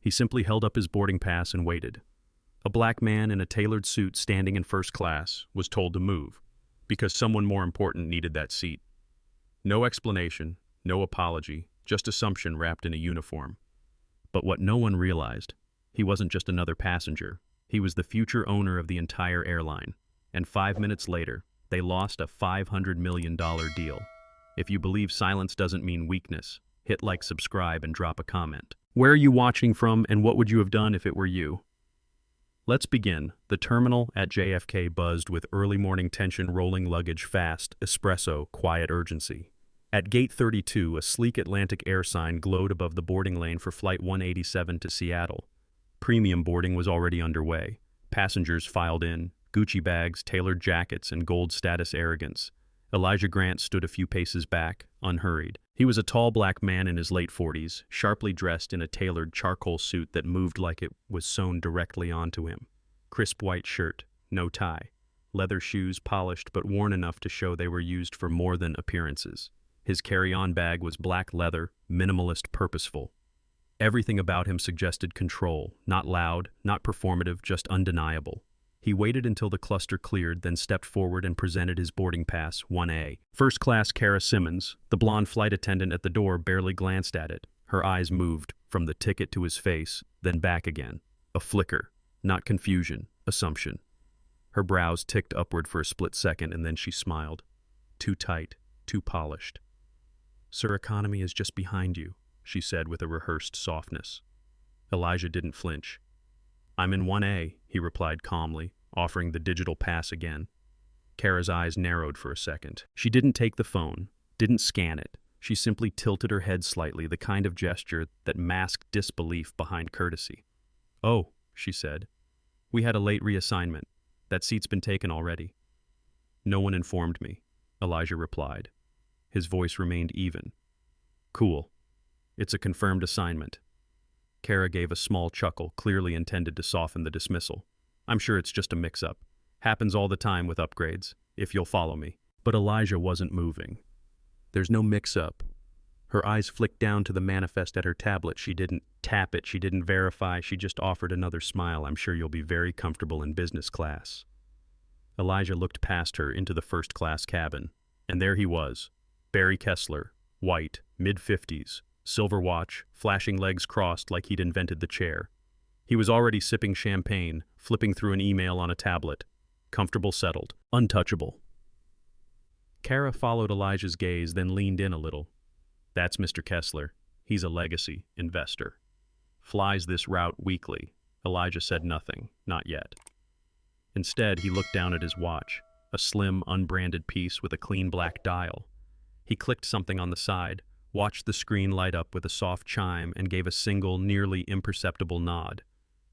He simply held up his boarding pass and waited. A black man in a tailored suit standing in first class was told to move, because someone more important needed that seat. No explanation, no apology, just assumption wrapped in a uniform. But what no one realized, he wasn't just another passenger. He was the future owner of the entire airline. And 5 minutes later, they lost a $500 million deal. If you believe silence doesn't mean weakness, hit like, subscribe, and drop a comment. Where are you watching from, and what would you have done if it were you? Let's begin. The terminal at JFK buzzed with early morning tension, rolling luggage fast, espresso, quiet urgency. At Gate 32, a sleek Atlantic Air sign glowed above the boarding lane for Flight 187 to Seattle. Premium boarding was already underway. Passengers filed in, Gucci bags, tailored jackets, and gold status arrogance. Elijah Grant stood a few paces back, unhurried. He was a tall black man in his late 40s, sharply dressed in a tailored charcoal suit that moved like it was sewn directly onto him. Crisp white shirt, no tie. Leather shoes polished but worn enough to show they were used for more than appearances. His carry-on bag was black leather, minimalist, purposeful. Everything about him suggested control, not loud, not performative, just undeniable. He waited until the cluster cleared, then stepped forward and presented his boarding pass, 1A. First class Kara Simmons, the blonde flight attendant at the door, barely glanced at it. Her eyes moved from the ticket to his face, then back again. A flicker, not confusion, assumption. Her brows ticked upward for a split second, and then she smiled. Too tight, too polished. "Sir, economy is just behind you," she said with a rehearsed softness. Elijah didn't flinch. "I'm in 1A, he replied calmly, offering the digital pass again. Kara's eyes narrowed for a second. She didn't take the phone, didn't scan it. She simply tilted her head slightly, the kind of gesture that masked disbelief behind courtesy. "Oh," she said. "We had a late reassignment. That seat's been taken already." "No one informed me," Elijah replied. His voice remained even. "Cool. It's a confirmed assignment." Kara gave a small chuckle, clearly intended to soften the dismissal. "I'm sure it's just a mix-up. Happens all the time with upgrades, if you'll follow me." But Elijah wasn't moving. "There's no mix-up." Her eyes flicked down to the manifest at her tablet. She didn't tap it, she didn't verify, she just offered another smile. "I'm sure you'll be very comfortable in business class." Elijah looked past her into the first-class cabin, and there he was. Barry Kessler, white, mid-50s, silver watch, flashing legs crossed like he'd invented the chair. He was already sipping champagne, flipping through an email on a tablet. Comfortable, settled, untouchable. Kara followed Elijah's gaze, then leaned in a little. "That's Mr. Kessler. He's a legacy investor. Flies this route weekly." Elijah said nothing, not yet. Instead, he looked down at his watch, a slim, unbranded piece with a clean black dial. He clicked something on the side, watched the screen light up with a soft chime, and gave a single, nearly imperceptible nod.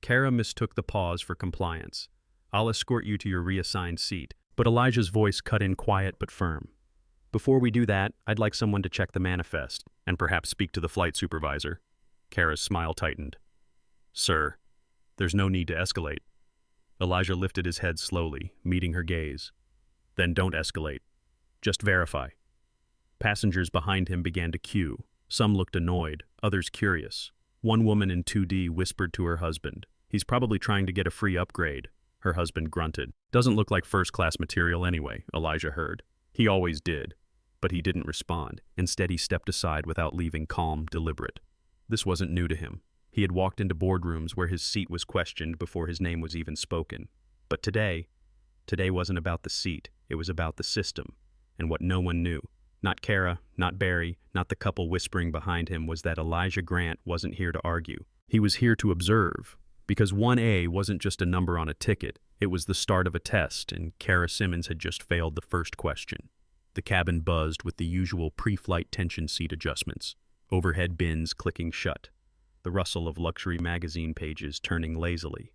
Kara mistook the pause for compliance. "I'll escort you to your reassigned seat." But Elijah's voice cut in quiet but firm. "Before we do that, I'd like someone to check the manifest, and perhaps speak to the flight supervisor." Kara's smile tightened. "Sir, there's no need to escalate." Elijah lifted his head slowly, meeting her gaze. "Then don't escalate. Just verify." Passengers behind him began to queue. Some looked annoyed, others curious. One woman in 2D whispered to her husband, "He's probably trying to get a free upgrade." Her husband grunted. "Doesn't look like first-class material anyway," Elijah heard. He always did. But he didn't respond. Instead, he stepped aside without leaving, calm, deliberate. This wasn't new to him. He had walked into boardrooms where his seat was questioned before his name was even spoken. But today wasn't about the seat. It was about the system. And what no one knew, not Kara, not Barry, not the couple whispering behind him, was that Elijah Grant wasn't here to argue. He was here to observe. Because 1A wasn't just a number on a ticket. It was the start of a test, and Kara Simmons had just failed the first question. The cabin buzzed with the usual pre-flight tension seat adjustments. Overhead bins clicking shut. The rustle of luxury magazine pages turning lazily.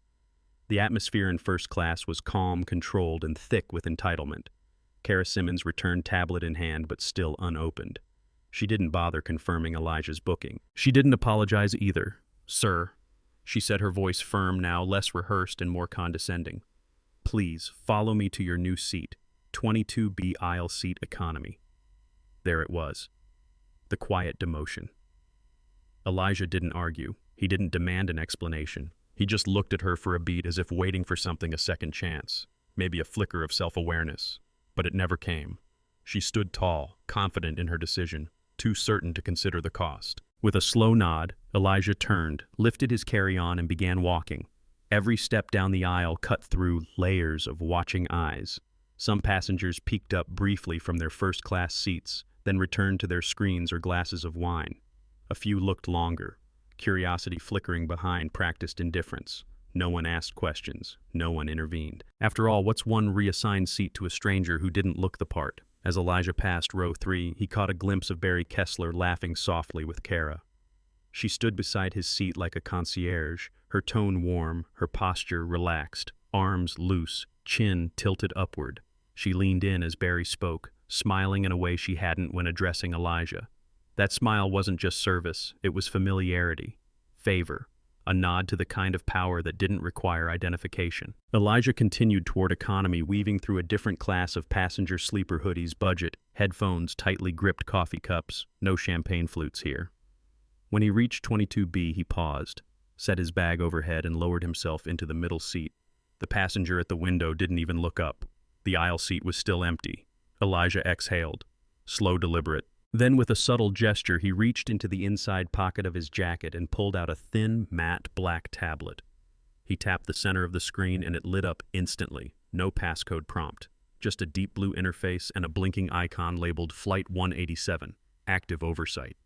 The atmosphere in first class was calm, controlled, and thick with entitlement. Kara Simmons returned tablet in hand, but still unopened. She didn't bother confirming Elijah's booking. She didn't apologize either. "Sir," she said, her voice firm now, less rehearsed and more condescending. "Please, follow me to your new seat, 22B aisle seat economy." There it was. The quiet demotion. Elijah didn't argue. He didn't demand an explanation. He just looked at her for a beat as if waiting for something, a second chance, maybe a flicker of self-awareness. But it never came. She stood tall, confident in her decision, too certain to consider the cost. With a slow nod, Elijah turned, lifted his carry-on, and began walking. Every step down the aisle cut through layers of watching eyes. Some passengers peeked up briefly from their first-class seats, then returned to their screens or glasses of wine. A few looked longer, curiosity flickering behind practiced indifference. No one asked questions. No one intervened. After all, what's one reassigned seat to a stranger who didn't look the part? As Elijah passed row 3, he caught a glimpse of Barry Kessler laughing softly with Kara. She stood beside his seat like a concierge, her tone warm, her posture relaxed, arms loose, chin tilted upward. She leaned in as Barry spoke, smiling in a way she hadn't when addressing Elijah. That smile wasn't just service, it was familiarity, favor, a nod to the kind of power that didn't require identification. Elijah continued toward economy, weaving through a different class of passenger sleeper hoodies, budget, headphones, tightly gripped coffee cups, no champagne flutes here. When he reached 22B, he paused, set his bag overhead, and lowered himself into the middle seat. The passenger at the window didn't even look up. The aisle seat was still empty. Elijah exhaled, slow, deliberate. Then with a subtle gesture, he reached into the inside pocket of his jacket and pulled out a thin, matte black tablet. He tapped the center of the screen and it lit up instantly. No passcode prompt, just a deep blue interface and a blinking icon labeled Flight 187, Active Oversight.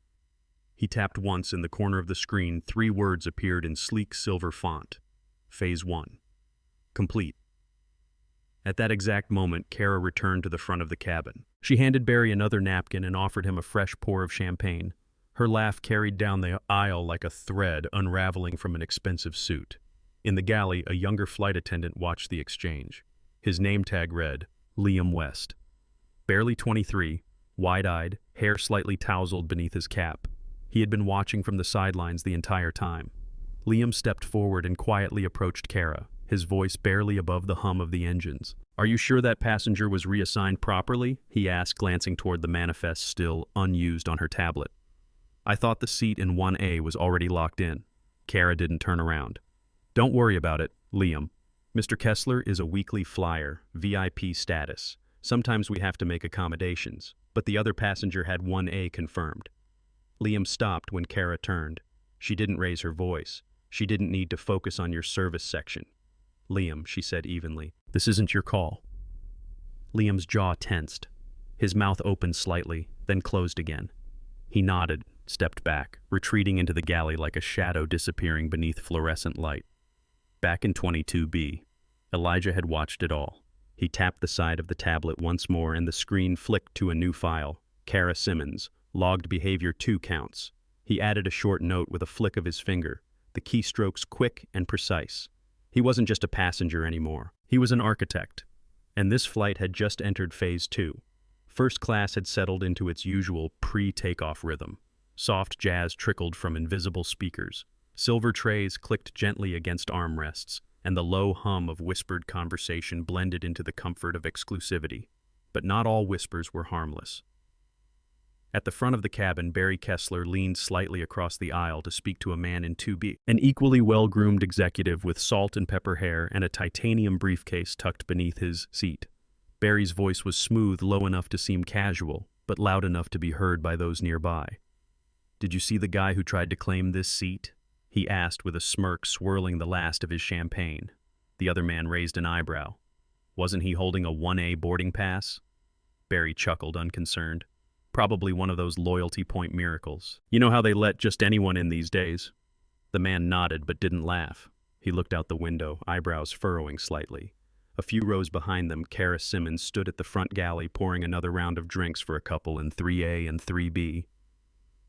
He tapped once. In the corner of the screen, 3 words appeared in sleek silver font. Phase 1. Complete. At that exact moment, Kara returned to the front of the cabin. She handed Barry another napkin and offered him a fresh pour of champagne. Her laugh carried down the aisle like a thread unraveling from an expensive suit. In the galley, a younger flight attendant watched the exchange. His name tag read, Liam West. Barely 23, wide-eyed, hair slightly tousled beneath his cap. He had been watching from the sidelines the entire time. Liam stepped forward and quietly approached Kara, his voice barely above the hum of the engines. "Are you sure that passenger was reassigned properly?" he asked, glancing toward the manifest still unused on her tablet. "I thought the seat in 1A was already locked in." Kara didn't turn around. "Don't worry about it, Liam. Mr. Kessler is a weekly flyer, VIP status. Sometimes we have to make accommodations, but the other passenger had 1A confirmed." Liam stopped when Kara turned. She didn't raise her voice. She didn't need to focus on your service section. "Liam," she said evenly, "this isn't your call." Liam's jaw tensed. His mouth opened slightly, then closed again. He nodded, stepped back, retreating into the galley like a shadow disappearing beneath fluorescent light. Back in 22B, Elijah had watched it all. He tapped the side of the tablet once more and the screen flicked to a new file. Kara Simmons, logged behavior 2 counts. He added a short note with a flick of his finger, the keystrokes quick and precise. He wasn't just a passenger anymore. He was an architect. And this flight had just entered Phase 2. First class had settled into its usual pre-takeoff rhythm. Soft jazz trickled from invisible speakers. Silver trays clicked gently against armrests, and the low hum of whispered conversation blended into the comfort of exclusivity. But not all whispers were harmless. At the front of the cabin, Barry Kessler leaned slightly across the aisle to speak to a man in 2B, an equally well-groomed executive with salt and pepper hair and a titanium briefcase tucked beneath his seat. Barry's voice was smooth, low enough to seem casual, but loud enough to be heard by those nearby. "Did you see the guy who tried to claim this seat?" he asked with a smirk swirling the last of his champagne. The other man raised an eyebrow. "Wasn't he holding a 1A boarding pass?" Barry chuckled, unconcerned. "Probably one of those loyalty point miracles. You know how they let just anyone in these days?" The man nodded but didn't laugh. He looked out the window, eyebrows furrowing slightly. A few rows behind them, Kara Simmons stood at the front galley pouring another round of drinks for a couple in 3A and 3B.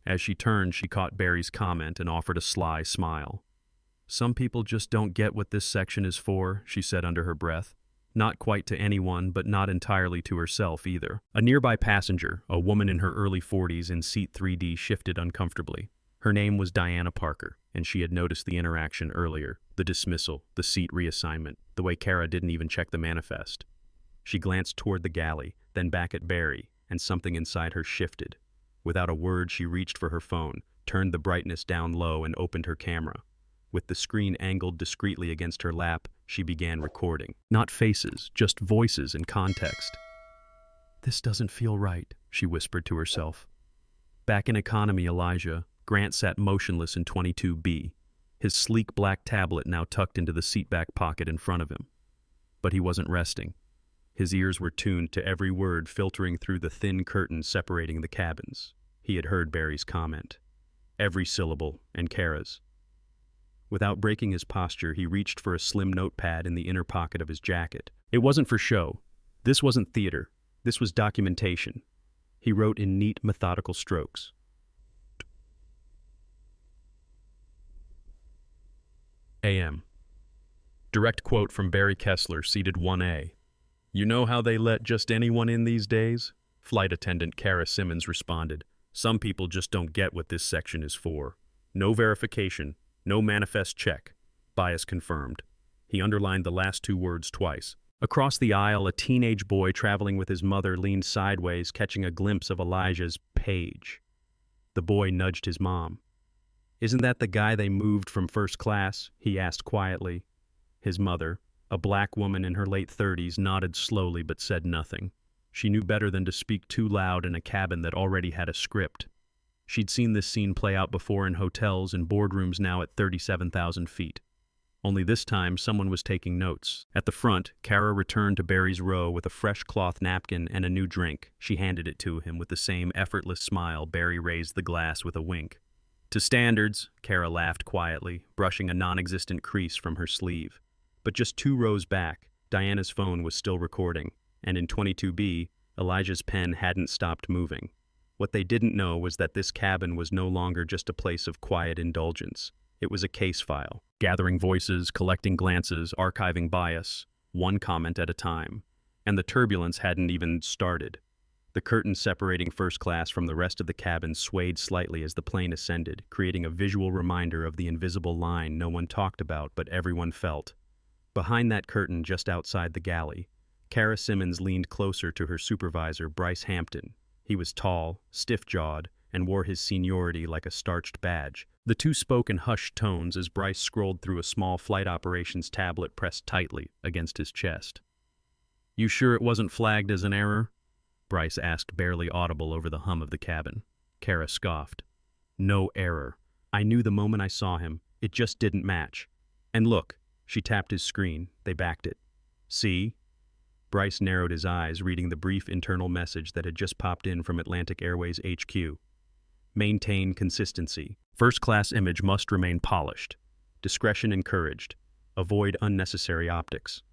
As she turned, she caught Barry's comment and offered a sly smile. "Some people just don't get what this section is for," she said under her breath. Not quite to anyone, but not entirely to herself either. A nearby passenger, a woman in her early 40s in seat 3D, shifted uncomfortably. Her name was Diana Parker, and she had noticed the interaction earlier, the dismissal, the seat reassignment, the way Kara didn't even check the manifest. She glanced toward the galley, then back at Barry, and something inside her shifted. Without a word, she reached for her phone, turned the brightness down low, and opened her camera. With the screen angled discreetly against her lap, she began recording. Not faces, just voices and context. "This doesn't feel right," she whispered to herself. Back in economy Elijah, Grant sat motionless in 22B, his sleek black tablet now tucked into the seatback pocket in front of him. But he wasn't resting. His ears were tuned to every word filtering through the thin curtain separating the cabins. He had heard Barry's comment. Every syllable, and Kara's. Without breaking his posture, he reached for a slim notepad in the inner pocket of his jacket. It wasn't for show. This wasn't theater. This was documentation. He wrote in neat, methodical strokes. AM. Direct quote from Barry Kessler, seated 1A. "You know how they let just anyone in these days?" Flight attendant Kara Simmons responded. "Some people just don't get what this section is for. No verification, no manifest check. Bias confirmed." He underlined the last two words twice. Across the aisle, a teenage boy traveling with his mother leaned sideways, catching a glimpse of Elijah's page. The boy nudged his mom. "Isn't that the guy they moved from first class?" he asked quietly. His mother, a black woman in her late 30s, nodded slowly but said nothing. She knew better than to speak too loud in a cabin that already had a script. She'd seen this scene play out before in hotels and boardrooms now at 37,000 feet. Only this time, someone was taking notes. At the front, Kara returned to Barry's row with a fresh cloth napkin and a new drink. She handed it to him with the same effortless smile. Barry raised the glass with a wink. "To standards," Kara laughed quietly, brushing a non-existent crease from her sleeve. But just 2 rows back, Diana's phone was still recording, and in 22B, Elijah's pen hadn't stopped moving. What they didn't know was that this cabin was no longer just a place of quiet indulgence. It was a case file, gathering voices, collecting glances, archiving bias, one comment at a time. And the turbulence hadn't even started. The curtain separating first class from the rest of the cabin swayed slightly as the plane ascended, creating a visual reminder of the invisible line no one talked about but everyone felt. Behind that curtain, just outside the galley, Kara Simmons leaned closer to her supervisor, Bryce Hampton. He was tall, stiff-jawed, and wore his seniority like a starched badge. The two spoke in hushed tones as Bryce scrolled through a small flight operations tablet pressed tightly against his chest. "You sure it wasn't flagged as an error?" Bryce asked, barely audible over the hum of the cabin. Kara scoffed. "No error. I knew the moment I saw him. It just didn't match. And look," she tapped his screen. They backed it. "See?" Bryce narrowed his eyes, reading the brief internal message that had just popped in from Atlantic Airways HQ. "Maintain consistency. First-class image must remain polished. Discretion encouraged. Avoid unnecessary optics."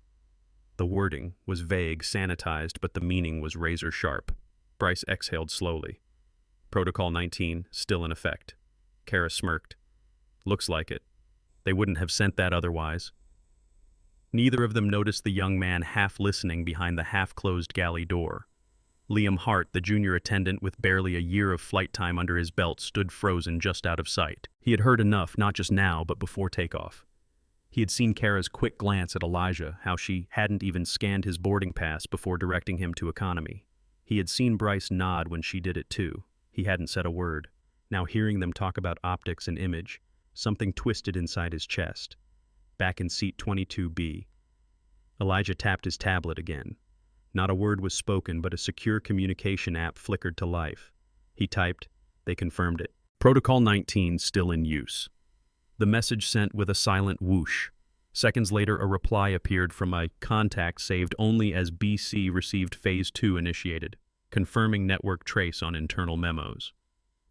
The wording was vague, sanitized, but the meaning was razor-sharp. Bryce exhaled slowly. Protocol 19, still in effect. Kara smirked. "Looks like it. They wouldn't have sent that otherwise." Neither of them noticed the young man half listening behind the half-closed galley door. Liam Hart, the junior attendant with barely a year of flight time under his belt, stood frozen just out of sight. He had heard enough, not just now, but before takeoff. He had seen Kara's quick glance at Elijah, how she hadn't even scanned his boarding pass before directing him to economy. He had seen Bryce nod when she did it too. He hadn't said a word. Now hearing them talk about optics and image, something twisted inside his chest. Back in seat 22B. Elijah tapped his tablet again. Not a word was spoken, but a secure communication app flickered to life. He typed. They confirmed it. Protocol 19 still in use. The message sent with a silent whoosh. Seconds later, a reply appeared from a contact saved only as BC received Phase 2 initiated, confirming network trace on internal memos.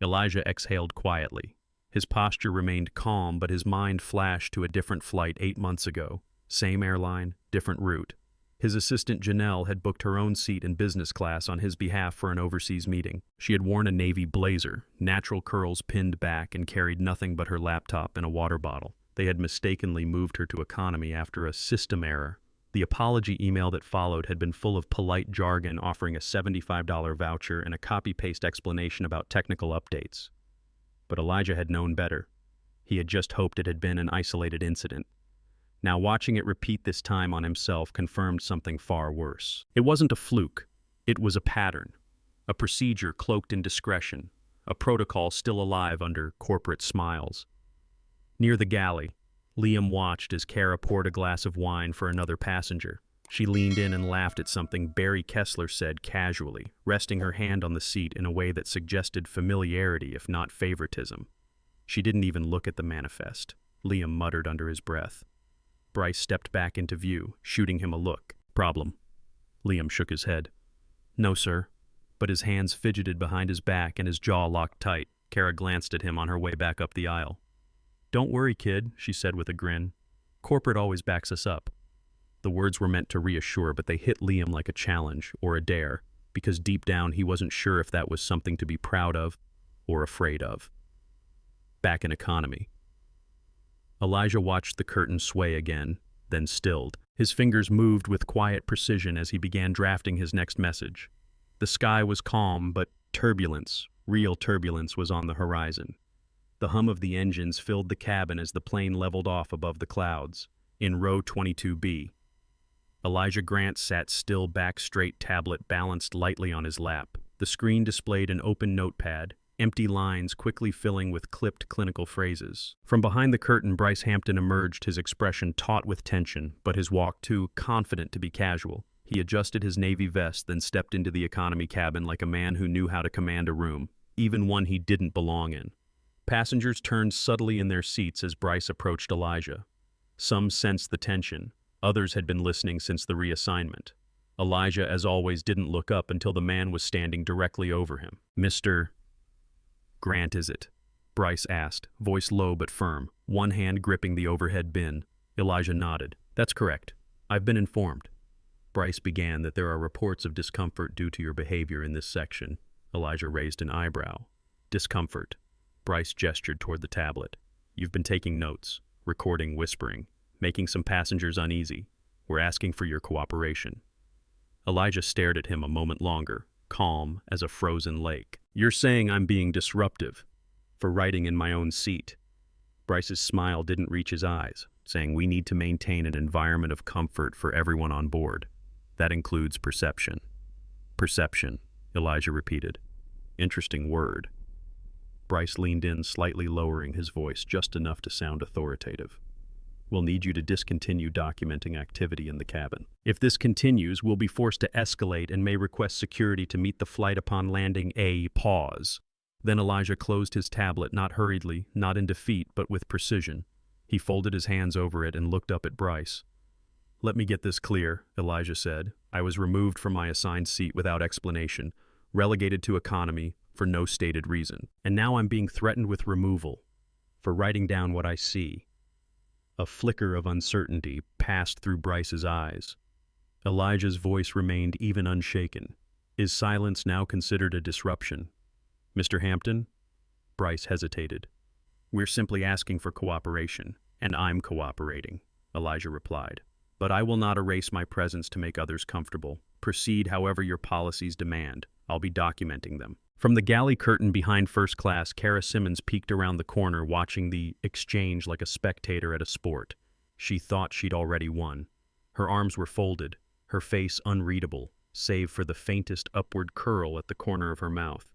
Elijah exhaled quietly. His posture remained calm, but his mind flashed to a different flight 8 months ago. Same airline, different route. His assistant Janelle had booked her own seat in business class on his behalf for an overseas meeting. She had worn a navy blazer, natural curls pinned back, and carried nothing but her laptop and a water bottle. They had mistakenly moved her to economy after a system error. The apology email that followed had been full of polite jargon offering a $75 voucher and a copy-paste explanation about technical updates. But Elijah had known better. He had just hoped it had been an isolated incident. Now watching it repeat this time on himself confirmed something far worse. It wasn't a fluke. It was a pattern. A procedure cloaked in discretion. a protocol still alive under corporate smiles. Near the galley, Liam watched as Kara poured a glass of wine for another passenger. She leaned in and laughed at something Barry Kessler said casually, resting her hand on the seat in a way that suggested familiarity if not favoritism. She didn't even look at the manifest, Liam muttered under his breath. Bryce stepped back into view, shooting him a look. Problem? Liam shook his head. No, sir. But his hands fidgeted behind his back and his jaw locked tight. Kara glanced at him on her way back up the aisle. Don't worry, kid, she said with a grin. Corporate always backs us up. The words were meant to reassure, but they hit Liam like a challenge or a dare, because deep down he wasn't sure if that was something to be proud of or afraid of. Back in economy. Elijah watched the curtain sway again, then stilled. His fingers moved with quiet precision as he began drafting his next message. The sky was calm, but turbulence, real turbulence, was on the horizon. The hum of the engines filled the cabin as the plane leveled off above the clouds, in row 22B. Elijah Grant sat still, back straight, tablet balanced lightly on his lap. The screen displayed an open notepad, empty lines quickly filling with clipped clinical phrases. From behind the curtain, Bryce Hampton emerged, his expression taut with tension, but his walk too confident to be casual. He adjusted his navy vest, then stepped into the economy cabin like a man who knew how to command a room, even one he didn't belong in. Passengers turned subtly in their seats as Bryce approached Elijah. Some sensed the tension. Others had been listening since the reassignment. Elijah, as always, didn't look up until the man was standing directly over him. Mr. Grant, is it? Bryce asked, voice low but firm, one hand gripping the overhead bin. Elijah nodded. That's correct. I've been informed. Bryce began that there are reports of discomfort due to your behavior in this section. Elijah raised an eyebrow. Discomfort. Bryce gestured toward the tablet. You've been taking notes, recording whispering, making some passengers uneasy. We're asking for your cooperation. Elijah stared at him a moment longer, calm as a frozen lake. You're saying I'm being disruptive, for writing in my own seat. Bryce's smile didn't reach his eyes, saying we need to maintain an environment of comfort for everyone on board. That includes perception. Perception, Elijah repeated. Interesting word. Bryce leaned in, slightly lowering his voice just enough to sound authoritative. We'll need you to discontinue documenting activity in the cabin. If this continues, we'll be forced to escalate and may request security to meet the flight upon landing. A pause. Then Elijah closed his tablet, not hurriedly, not in defeat, but with precision. He folded his hands over it and looked up at Bryce. Let me get this clear, Elijah said. I was removed from my assigned seat without explanation, relegated to economy for no stated reason. And now I'm being threatened with removal for writing down what I see. A flicker of uncertainty passed through Bryce's eyes. Elijah's voice remained even unshaken. Is silence now considered a disruption? Mr. Hampton? Bryce hesitated. We're simply asking for cooperation, and I'm cooperating, Elijah replied. But I will not erase my presence to make others comfortable. Proceed however your policies demand. I'll be documenting them. From the galley curtain behind first class, Kara Simmons peeked around the corner, watching the exchange like a spectator at a sport. She thought she'd already won. Her arms were folded, her face unreadable, save for the faintest upward curl at the corner of her mouth.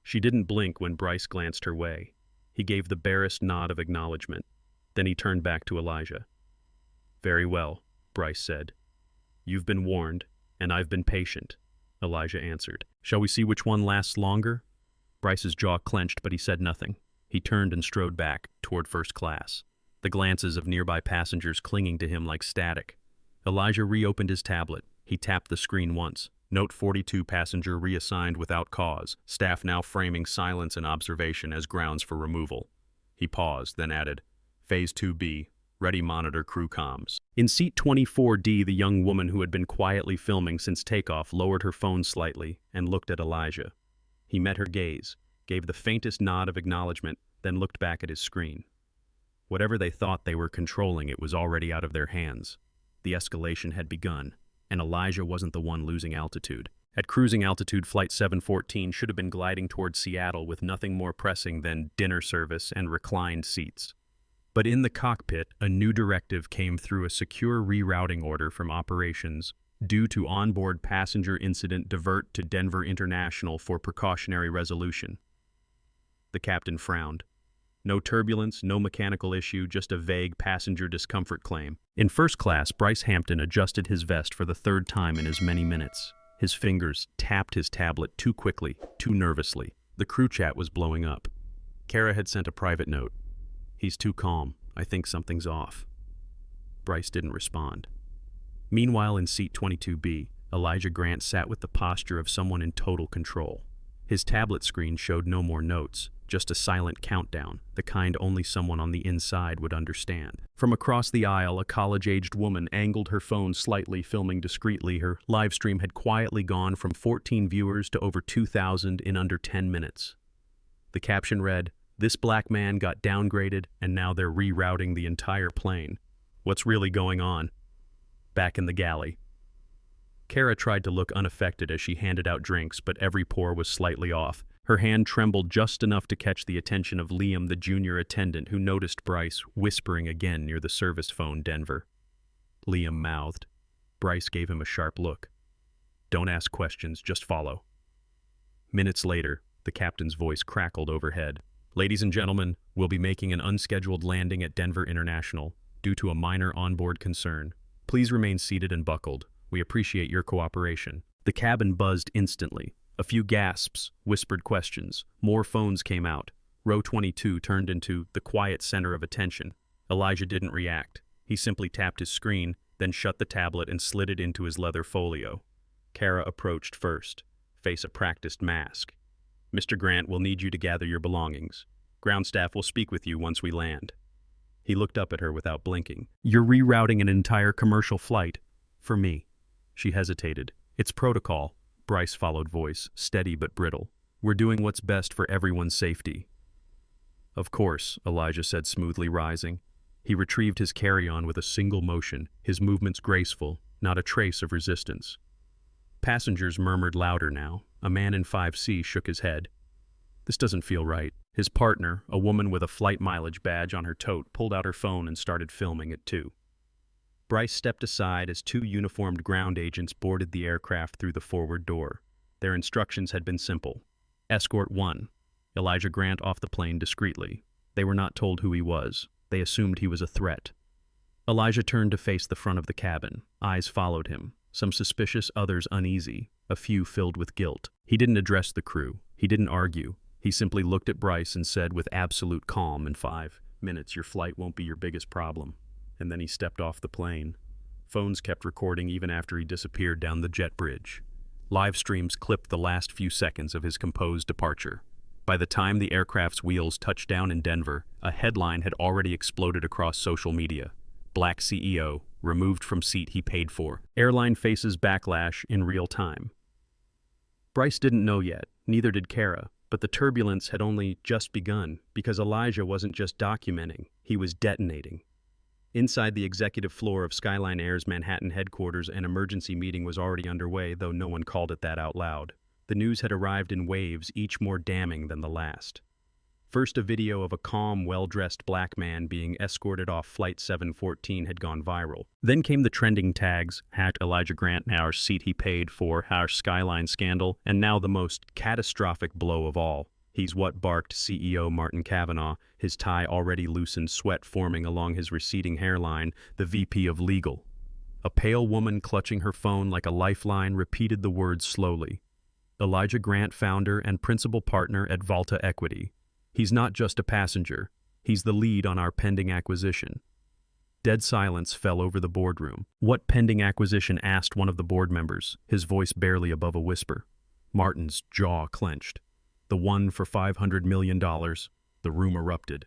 She didn't blink when Bryce glanced her way. He gave the barest nod of acknowledgement. Then he turned back to Elijah. Very well, Bryce said. You've been warned, and I've been patient, Elijah answered. Shall we see which one lasts longer? Bryce's jaw clenched, but he said nothing. He turned and strode back toward first class, the glances of nearby passengers clinging to him like static. Elijah reopened his tablet. He tapped the screen once. Note 42 passenger reassigned without cause. Staff now framing silence and observation as grounds for removal. He paused, then added, Phase 2B, ready monitor crew comms. In seat 24D, the young woman who had been quietly filming since takeoff lowered her phone slightly and looked at Elijah. He met her gaze, gave the faintest nod of acknowledgement, then looked back at his screen. Whatever they thought they were controlling, it was already out of their hands. The escalation had begun, and Elijah wasn't the one losing altitude. At cruising altitude, Flight 714 should have been gliding towards Seattle with nothing more pressing than dinner service and reclined seats. But in the cockpit, a new directive came through, a secure rerouting order from operations due to onboard passenger incident divert to Denver International for precautionary resolution. The captain frowned. No turbulence, no mechanical issue, just a vague passenger discomfort claim. In first class, Bryce Hampton adjusted his vest for the third time in as many minutes. His fingers tapped his tablet too quickly, too nervously. The crew chat was blowing up. Kara had sent a private note. "He's too calm. I think something's off." Bryce didn't respond. Meanwhile, in seat 22B, Elijah Grant sat with the posture of someone in total control. His tablet screen showed no more notes, just a silent countdown, the kind only someone on the inside would understand. From across the aisle, a college-aged woman angled her phone slightly, filming discreetly. Her live stream had quietly gone from 14 viewers to over 2,000 in under 10 minutes. The caption read, "This black man got downgraded, and now they're rerouting the entire plane. What's really going on?" Back in the galley. Kara tried to look unaffected as she handed out drinks, but every pour was slightly off. Her hand trembled just enough to catch the attention of Liam, the junior attendant, who noticed Bryce whispering again near the service phone, Denver. Liam mouthed. Bryce gave him a sharp look. "Don't ask questions, just follow." Minutes later, the captain's voice crackled overhead. "Ladies and gentlemen, we'll be making an unscheduled landing at Denver International due to a minor onboard concern. Please remain seated and buckled. We appreciate your cooperation." The cabin buzzed instantly. A few gasps, whispered questions. More phones came out. Row 22 turned into the quiet center of attention. Elijah didn't react. He simply tapped his screen, then shut the tablet and slid it into his leather folio. Kara approached first, face a practiced mask. "Mr. Grant, we'll need you to gather your belongings. Ground staff will speak with you once we land." He looked up at her without blinking. "You're rerouting an entire commercial flight. For me." She hesitated. "It's protocol." Bryce followed voice, steady but brittle. "We're doing what's best for everyone's safety." "Of course," Elijah said smoothly, rising. He retrieved his carry-on with a single motion, his movements graceful, not a trace of resistance. Passengers murmured louder now. A man in 5C shook his head. "This doesn't feel right." His partner, a woman with a flight mileage badge on her tote, pulled out her phone and started filming it too. Bryce stepped aside as two uniformed ground agents boarded the aircraft through the forward door. Their instructions had been simple. Escort 1. Elijah Grant off the plane discreetly. They were not told who he was. They assumed he was a threat. Elijah turned to face the front of the cabin. Eyes followed him, some suspicious, others uneasy, a few filled with guilt. He didn't address the crew. He didn't argue. He simply looked at Bryce and said with absolute calm, "In 5 minutes, your flight won't be your biggest problem." And then he stepped off the plane. Phones kept recording even after he disappeared down the jet bridge. Live streams clipped the last few seconds of his composed departure. By the time the aircraft's wheels touched down in Denver, a headline had already exploded across social media. "Black CEO, removed from seat he paid for. Airline faces backlash in real time." Bryce didn't know yet, neither did Kara, but the turbulence had only just begun because Elijah wasn't just documenting, he was detonating. Inside the executive floor of Skyline Air's Manhattan headquarters, an emergency meeting was already underway, though no one called it that out loud. The news had arrived in waves, each more damning than the last. First, a video of a calm, well-dressed black man being escorted off Flight 714 had gone viral. Then came the trending tags, #Elijah Grant, our seat he paid for, our Skyline scandal, and now the most catastrophic blow of all. "He's what?" barked CEO Martin Kavanaugh, his tie already loosened, sweat forming along his receding hairline, the VP of Legal. A pale woman clutching her phone like a lifeline repeated the words slowly. "Elijah Grant, founder and principal partner at Volta Equity. He's not just a passenger. He's the lead on our pending acquisition." Dead silence fell over the boardroom. "What pending acquisition?" asked one of the board members, his voice barely above a whisper. Martin's jaw clenched. "The one for $500 million. The room erupted.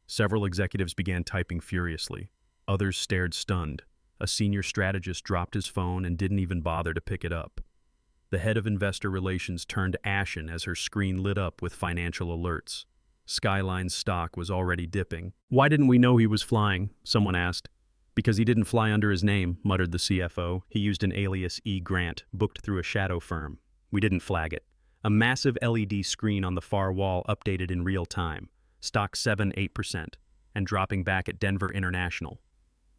Several executives began typing furiously. Others stared stunned. A senior strategist dropped his phone and didn't even bother to pick it up. The head of investor relations turned ashen as her screen lit up with financial alerts. Skyline's stock was already dipping. "Why didn't we know he was flying?" someone asked. "Because he didn't fly under his name," muttered the CFO. "He used an alias E. Grant, booked through a shadow firm. We didn't flag it." A massive LED screen on the far wall updated in real time. Stock 7-8%, and dropping back at Denver International.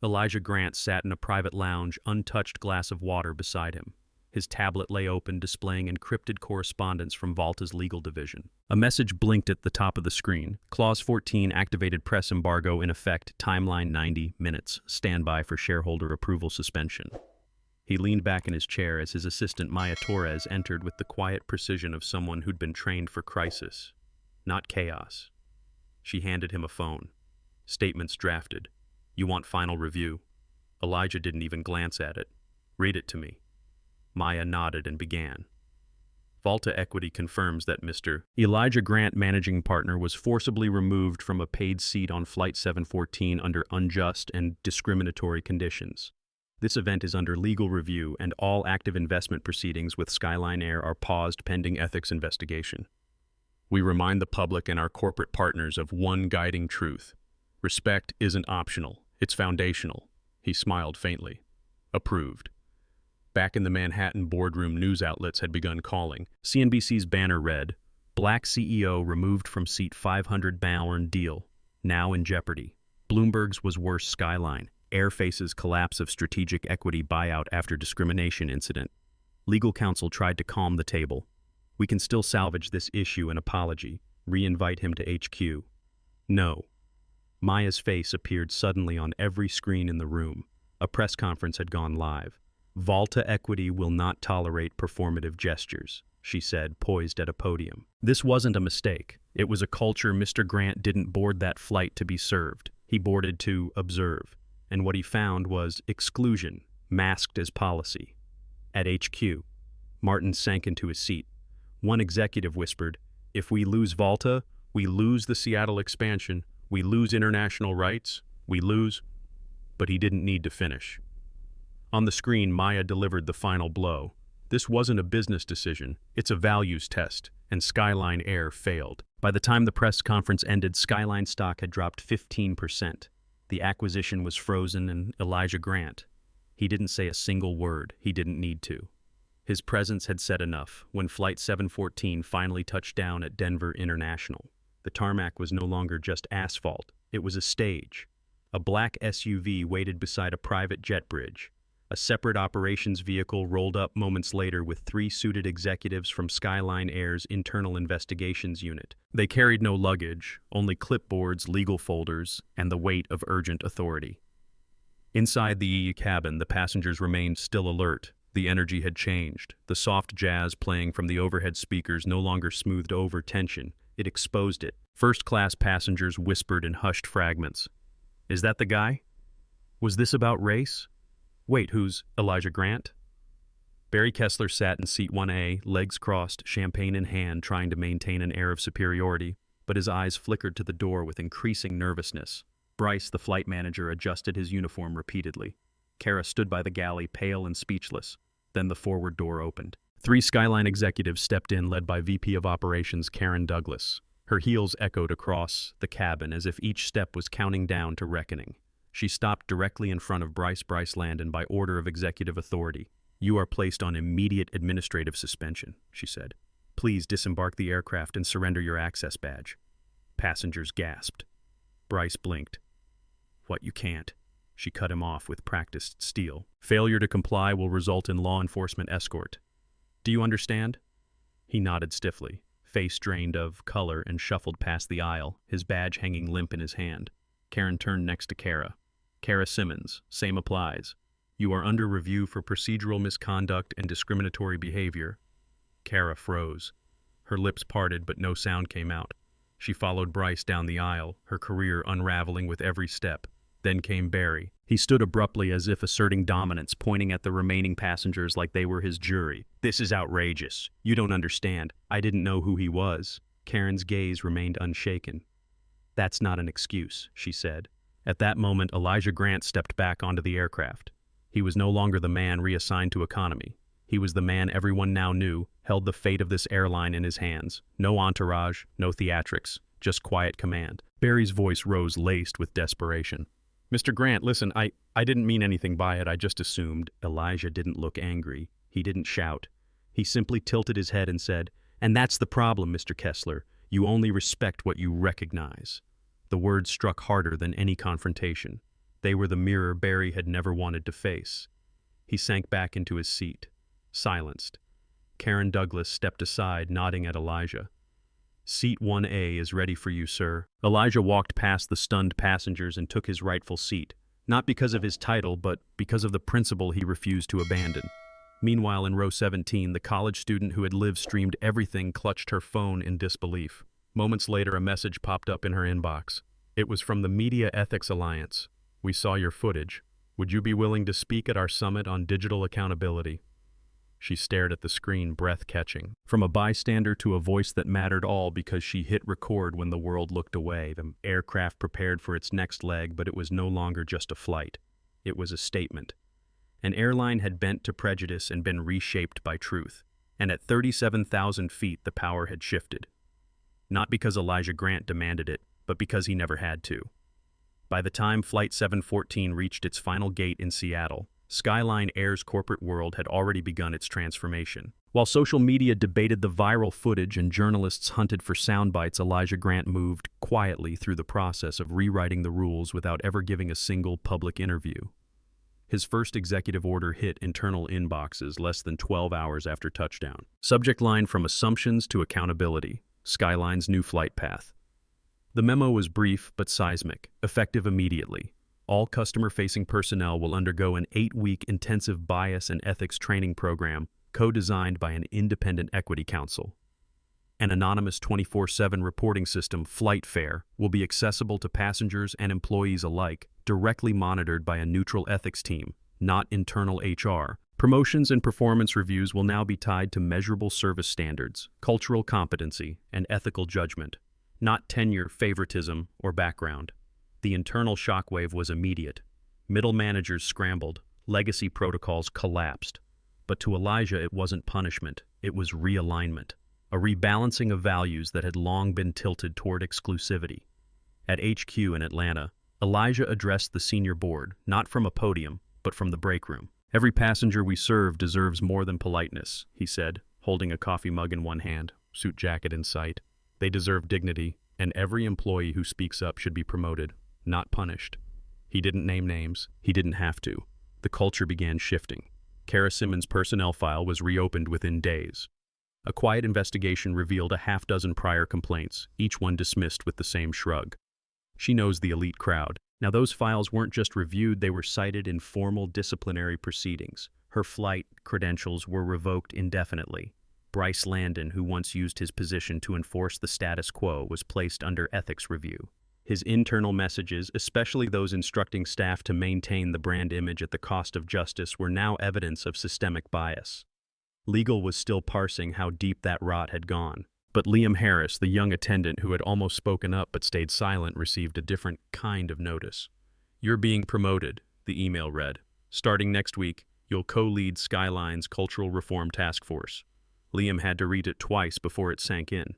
Elijah Grant sat in a private lounge, untouched glass of water beside him. His tablet lay open, displaying encrypted correspondence from Volta's legal division. A message blinked at the top of the screen. Clause 14 activated press embargo in effect. Timeline 90 minutes. Standby for shareholder approval suspension. He leaned back in his chair as his assistant Maya Torres entered with the quiet precision of someone who'd been trained for crisis, not chaos. She handed him a phone. Statements drafted. You want final review? Elijah didn't even glance at it. Read it to me. Maya nodded and began. Volta Equity confirms that Mr. Elijah Grant, managing partner, was forcibly removed from a paid seat on Flight 714 under unjust and discriminatory conditions. This event is under legal review, and all active investment proceedings with Skyline Air are paused pending ethics investigation. We remind the public and our corporate partners of one guiding truth. Respect isn't optional, it's foundational. He smiled faintly. Approved. Back in the Manhattan boardroom, news outlets had begun calling. CNBC's banner read, Black CEO removed from seat 500 Bauern deal, now in jeopardy. Bloomberg's was worse. Skyline. Air faces collapse of strategic equity buyout after discrimination incident. Legal counsel tried to calm the table. We can still salvage this issue an apology. Re-invite him to HQ. No. Maya's face appeared suddenly on every screen in the room. A press conference had gone live. Volta Equity will not tolerate performative gestures, she said, poised at a podium. This wasn't a mistake. It was a culture. Mr. Grant didn't board that flight to be served. He boarded to observe. And what he found was exclusion, masked as policy. At HQ, Martin sank into his seat. One executive whispered, if we lose Volta, we lose the Seattle expansion, we lose international rights, we lose... But he didn't need to finish. On the screen, Maya delivered the final blow. This wasn't a business decision, it's a values test, and Skyline Air failed. By the time the press conference ended, Skyline stock had dropped 15%. The acquisition was frozen, and Elijah Grant, he didn't say a single word. He didn't need to. His presence had said enough. When Flight 714 finally touched down at Denver International, the tarmac was no longer just asphalt. It was a stage. A black SUV waited beside a private jet bridge. A separate operations vehicle rolled up moments later with 3 suited executives from Skyline Air's Internal Investigations Unit. They carried no luggage, only clipboards, legal folders, and the weight of urgent authority. Inside the cabin, the passengers remained still alert. The energy had changed. The soft jazz playing from the overhead speakers no longer smoothed over tension. It exposed it. First-class passengers whispered in hushed fragments. Is that the guy? Was this about race? Wait, who's Elijah Grant? Barry Kessler sat in seat 1A, legs crossed, champagne in hand, trying to maintain an air of superiority, but his eyes flickered to the door with increasing nervousness. Bryce, the flight manager, adjusted his uniform repeatedly. Kara stood by the galley, pale and speechless. Then the forward door opened. 3 Skyline executives stepped in, led by VP of Operations Karen Douglas. Her heels echoed across the cabin as if each step was counting down to reckoning. She stopped directly in front of Bryce Landon by order of executive authority. You are placed on immediate administrative suspension, she said. Please disembark the aircraft and surrender your access badge. Passengers gasped. Bryce blinked. What, you can't? She cut him off with practiced steel. Failure to comply will result in law enforcement escort. Do you understand? He nodded stiffly, face drained of color, and shuffled past the aisle, his badge hanging limp in his hand. Karen turned next to Kara. Kara Simmons, same applies. You are under review for procedural misconduct and discriminatory behavior. Kara froze. Her lips parted, but no sound came out. She followed Bryce down the aisle, her career unraveling with every step. Then came Barry. He stood abruptly as if asserting dominance, pointing at the remaining passengers like they were his jury. This is outrageous. You don't understand. I didn't know who he was. Karen's gaze remained unshaken. That's not an excuse, she said. At that moment, Elijah Grant stepped back onto the aircraft. He was no longer the man reassigned to economy. He was the man everyone now knew held the fate of this airline in his hands. No entourage, no theatrics, just quiet command. Barry's voice rose, laced with desperation. Mr. Grant, listen, I didn't mean anything by it, I just assumed. Elijah didn't look angry. He didn't shout. He simply tilted his head and said, and that's the problem, Mr. Kessler. You only respect what you recognize. The words struck harder than any confrontation. They were the mirror Barry had never wanted to face. He sank back into his seat. Silenced. Karen Douglas stepped aside, nodding at Elijah. "Seat 1A is ready for you, sir." Elijah walked past the stunned passengers and took his rightful seat, not because of his title, but because of the principle he refused to abandon. Meanwhile, in row 17, the college student who had live-streamed everything clutched her phone in disbelief. Moments later, a message popped up in her inbox. It was from the Media Ethics Alliance. "We saw your footage. Would you be willing to speak at our summit on digital accountability?" She stared at the screen, breath-catching. From a bystander to a voice that mattered, all because she hit record when the world looked away. The aircraft prepared for its next leg, but it was no longer just a flight. It was a statement. An airline had bent to prejudice and been reshaped by truth. And at 37,000 feet, the power had shifted. Not because Elijah Grant demanded it, but because he never had to. By the time Flight 714 reached its final gate in Seattle, Skyline Air's corporate world had already begun its transformation. While social media debated the viral footage and journalists hunted for sound bites, Elijah Grant moved quietly through the process of rewriting the rules without ever giving a single public interview. His first executive order hit internal inboxes less than 12 hours after touchdown. Subject line: "From assumptions to accountability. Skyline's new flight path." The memo was brief but seismic, effective immediately. All customer-facing personnel will undergo an 8-week intensive bias and ethics training program, co-designed by an independent equity council. An anonymous 24/7 reporting system, FlightFare, will be accessible to passengers and employees alike, directly monitored by a neutral ethics team, not internal HR. Promotions and performance reviews will now be tied to measurable service standards, cultural competency, and ethical judgment, not tenure, favoritism, or background. The internal shockwave was immediate. Middle managers scrambled, legacy protocols collapsed. But to Elijah, it wasn't punishment, it was realignment, a rebalancing of values that had long been tilted toward exclusivity. At HQ in Atlanta, Elijah addressed the senior board, not from a podium, but from the break room. "Every passenger we serve deserves more than politeness," he said, holding a coffee mug in one hand, suit jacket in sight. "They deserve dignity, and every employee who speaks up should be promoted, not punished." He didn't name names. He didn't have to. The culture began shifting. Kara Simmons' personnel file was reopened within days. A quiet investigation revealed a half-dozen prior complaints, each one dismissed with the same shrug. She knows the elite crowd. Now, those files weren't just reviewed, they were cited in formal disciplinary proceedings. Her flight credentials were revoked indefinitely. Bryce Landon, who once used his position to enforce the status quo, was placed under ethics review. His internal messages, especially those instructing staff to maintain the brand image at the cost of justice, were now evidence of systemic bias. Legal was still parsing how deep that rot had gone. But Liam Harris, the young attendant who had almost spoken up but stayed silent, received a different kind of notice. "You're being promoted," the email read. "Starting next week, you'll co-lead Skyline's Cultural Reform Task Force." Liam had to read it twice before it sank in.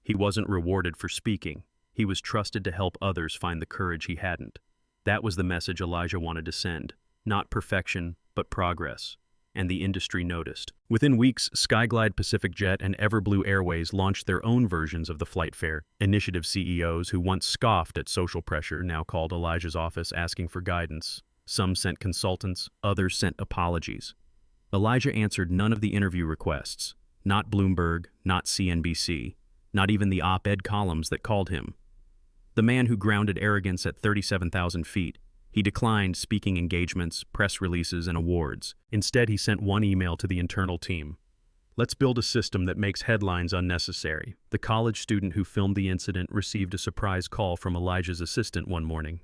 He wasn't rewarded for speaking. He was trusted to help others find the courage he hadn't. That was the message Elijah wanted to send. Not perfection, but progress. And the industry noticed. Within weeks, Skyglide, Pacific Jet, and Everblue Airways launched their own versions of the FlightFare. Initiative CEOs who once scoffed at social pressure now called Elijah's office asking for guidance. Some sent consultants, others sent apologies. Elijah answered none of the interview requests. Not Bloomberg, not CNBC, not even the op-ed columns that called him. The man who grounded arrogance at 37,000 feet. He declined speaking engagements, press releases, and awards. Instead, he sent one email to the internal team. "Let's build a system that makes headlines unnecessary." The college student who filmed the incident received a surprise call from Elijah's assistant one morning.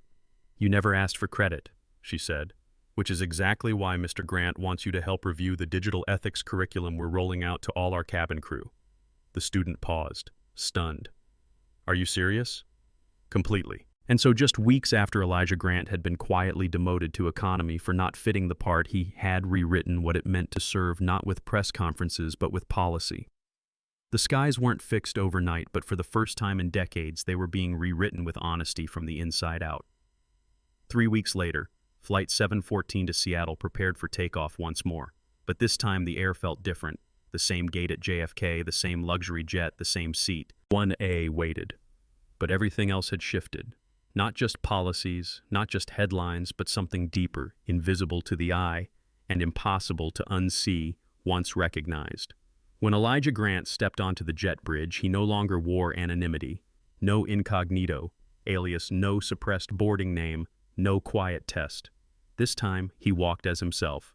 "You never asked for credit," she said, "which is exactly why Mr. Grant wants you to help review the digital ethics curriculum we're rolling out to all our cabin crew." The student paused, stunned. "Are you serious?" "Completely." And so just weeks after Elijah Grant had been quietly demoted to economy for not fitting the part, he had rewritten what it meant to serve not with press conferences but with policy. The skies weren't fixed overnight, but for the first time in decades, they were being rewritten with honesty from the inside out. 3 weeks later, Flight 714 to Seattle prepared for takeoff once more. But this time the air felt different. The same gate at JFK, the same luxury jet, the same seat. 1A waited. But everything else had shifted. Not just policies, not just headlines, but something deeper, invisible to the eye, and impossible to unsee. once recognized. When Elijah Grant stepped onto the jet bridge, he no longer wore anonymity. No incognito, alias no suppressed boarding name, no quiet test. This time, he walked as himself.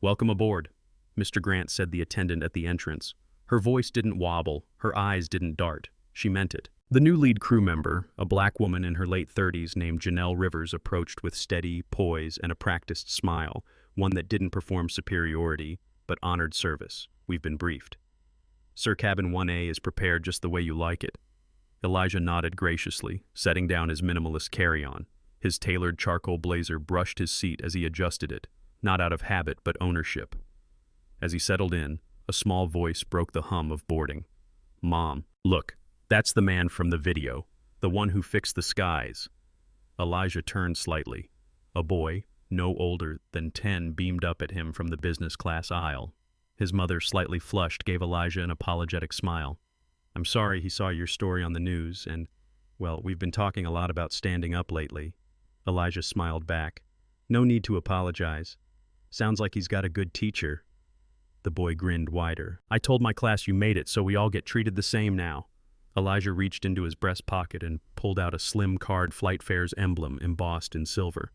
"Welcome aboard," Mr. Grant said the attendant at the entrance. Her voice didn't wobble, her eyes didn't dart. She meant it. The new lead crew member, a black woman in her late 30s named Janelle Rivers, approached with steady poise and a practiced smile, one that didn't perform superiority, but honored service. "We've been briefed. Sir, cabin 1A is prepared just the way you like it." Elijah nodded graciously, setting down his minimalist carry-on. His tailored charcoal blazer brushed his seat as he adjusted it, not out of habit but ownership. As he settled in, a small voice broke the hum of boarding. "Mom, look, that's the man from the video, the one who fixed the skies." Elijah turned slightly. A boy, no older than 10, beamed up at him from the business class aisle. His mother, slightly flushed, gave Elijah an apologetic smile. "I'm sorry he saw your story on the news, and, well, we've been talking a lot about standing up lately." Elijah smiled back. "No need to apologize. Sounds like he's got a good teacher." The boy grinned wider. "I told my class you made it, so we all get treated the same now." Elijah reached into his breast pocket and pulled out a slim card flight fares emblem embossed in silver.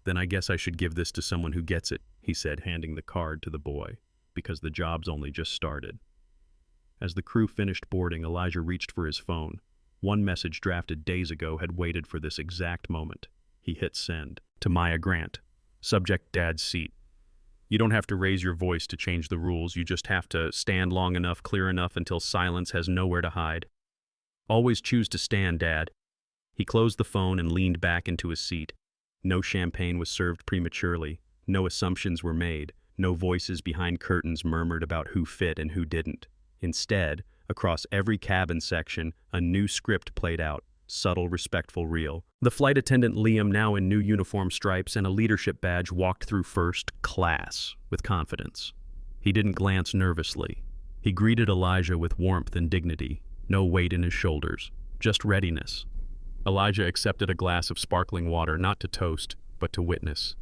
"Then I guess I should give this to someone who gets it," he said, handing the card to the boy, "because the job's only just started." As the crew finished boarding, Elijah reached for his phone. One message drafted days ago had waited for this exact moment. He hit send. To Maya Grant. Subject: Dad's seat. "You don't have to raise your voice to change the rules. You just have to stand long enough, clear enough until silence has nowhere to hide. Always choose to stand, Dad." He closed the phone and leaned back into his seat. No champagne was served prematurely. No assumptions were made. No voices behind curtains murmured about who fit and who didn't. Instead, across every cabin section, a new script played out. Subtle, respectful, real. The flight attendant Liam, now in new uniform stripes and a leadership badge, walked through first class with confidence. He didn't glance nervously. He greeted Elijah with warmth and dignity. No weight in his shoulders, just readiness. Elijah accepted a glass of sparkling water, not to toast, but to witness.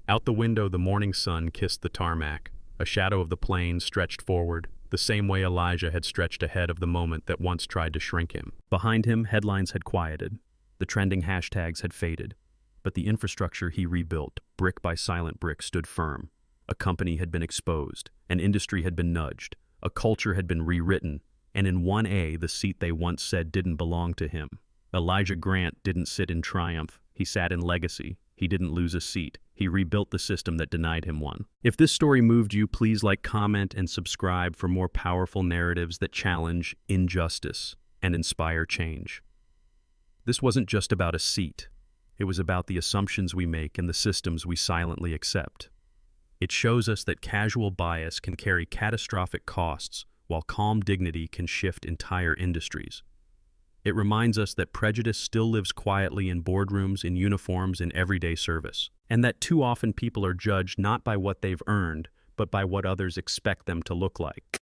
Out the window, the morning sun kissed the tarmac. A shadow of the plane stretched forward, the same way Elijah had stretched ahead of the moment that once tried to shrink him. Behind him, headlines had quieted. The trending hashtags had faded. But the infrastructure he rebuilt, brick by silent brick, stood firm. A company had been exposed. An industry had been nudged. A culture had been rewritten. And in 1A, the seat they once said didn't belong to him. Elijah Grant didn't sit in triumph. He sat in legacy. He didn't lose a seat. He rebuilt the system that denied him one. If this story moved you, please like, comment, and subscribe for more powerful narratives that challenge injustice and inspire change. This wasn't just about a seat. It was about the assumptions we make and the systems we silently accept. It shows us that casual bias can carry catastrophic costs, while calm dignity can shift entire industries. It reminds us that prejudice still lives quietly in boardrooms, in uniforms, in everyday service, and that too often people are judged not by what they've earned, but by what others expect them to look like.